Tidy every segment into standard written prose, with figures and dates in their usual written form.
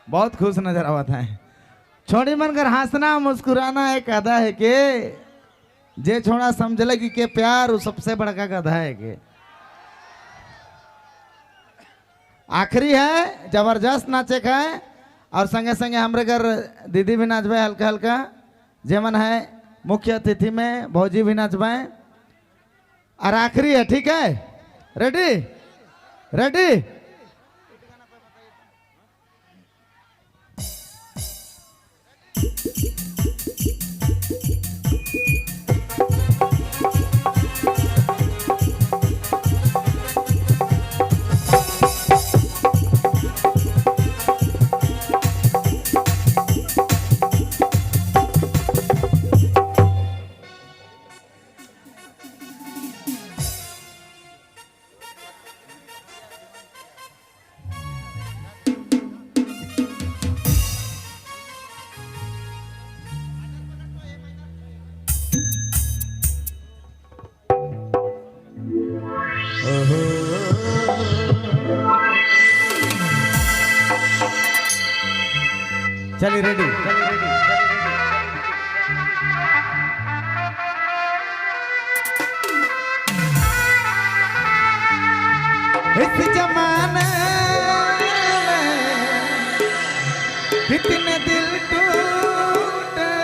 बहुत खुश नजर आवत है। छोड़ी मनकर हंसना मुस्कुराना एक अदा है के जे छोड़ा समझले कि के प्यार वो सबसे बड़का गधा है के। आखिरी है जबरदस्त नाचे का है और संगे संगे हमरे घर दीदी भी नाचबे हल्का हल्का जेमन है मुख्य अतिथि में भौजी भी नाचबे और आखिरी है। ठीक है रेडी रेडी चलिए रेडी इस जमाने कितने दिल टूटे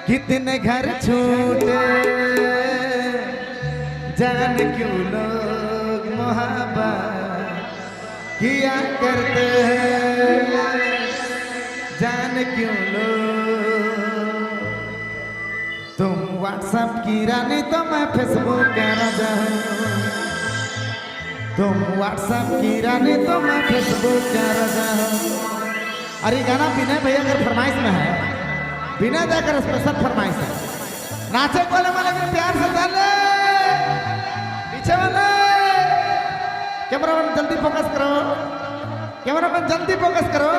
कितने घर छूटे जान क्यों लोग मोहब्बत किया करते हैं जान क्यों लोग। तुम व्हाट्सएप की रानी तो मैं फेसबुक का राजा हूँ। तुम व्हाट्सएप की रानी तो मैं फेसबुक का राजा हूँ। अरे गाना विनय भैया अगर फरमाइश में है विनय देकर स्पेशल फरमाइश है। नाचे बोले वाले भी प्यार से डाले पीछे वाले कैमरा मैन जल्दी फोकस करो कैमरा मैन जल्दी फोकस करो।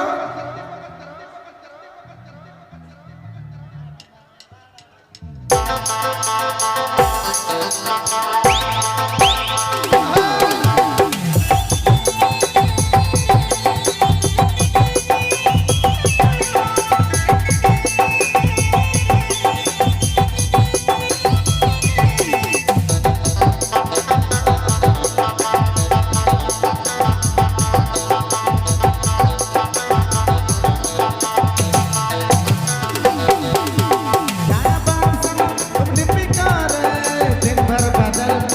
दिन भर बदल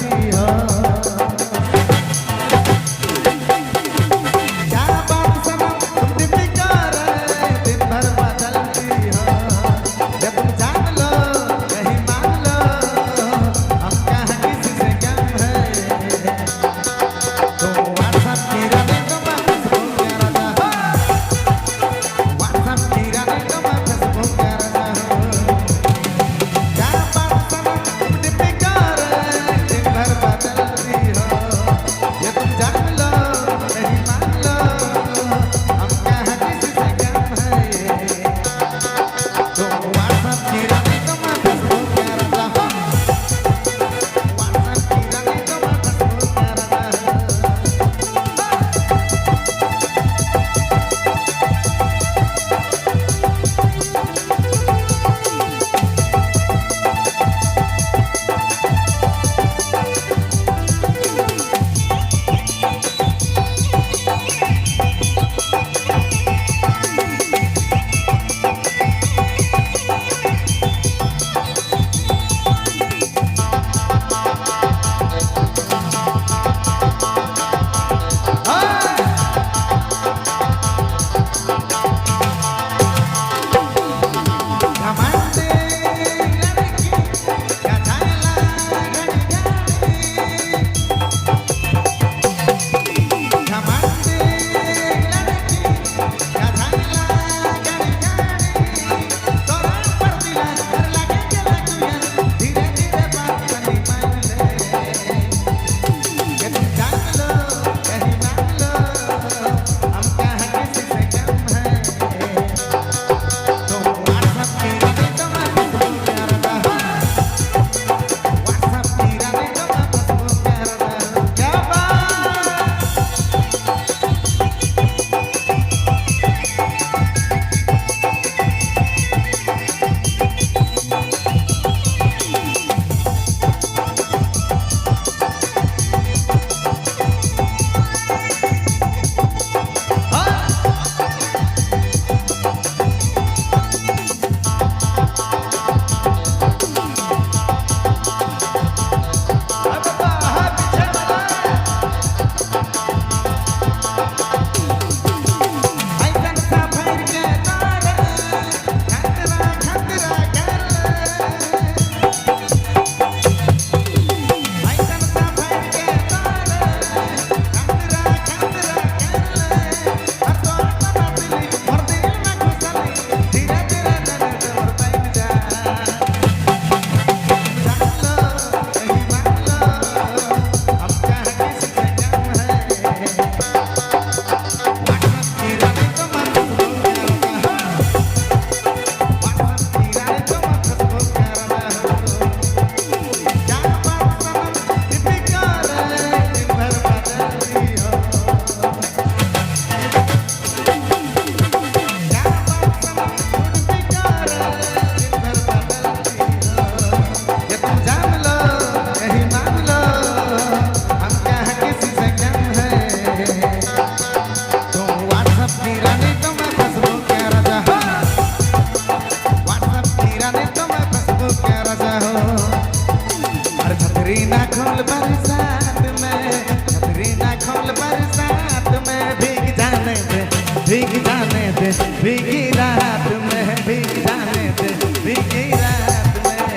भीग जाने दे भीगी रात में, भीग जाने दे भीगी रात में।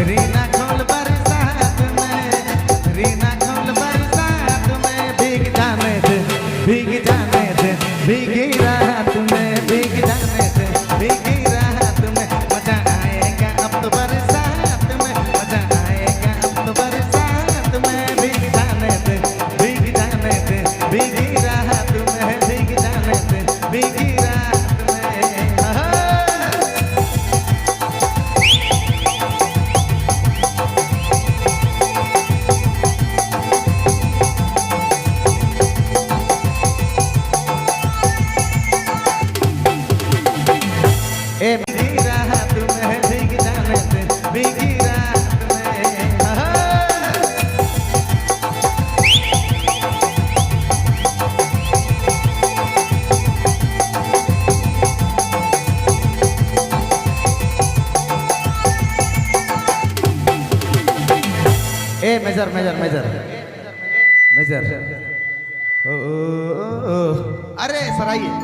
रीना खोल बरसात में, रीना खोल बरसात में, भीग जाने दे भीग जाने दे भीगी रात में, भीग जाने दे भीगी रात में। मजा आएगा अब तो बरसात में, मजा आएगा अब तो बरसात में। भीग जाने दे भीग जाने दे भीगी रात में, भीग जाने दे भीगी रात में। ए भीगी रात में, भीग जाने दे भीगी रात में। ए मेजर मेजर मेजर मेजर। ओ, ओ, ओ, ओ, अरे सर आइए।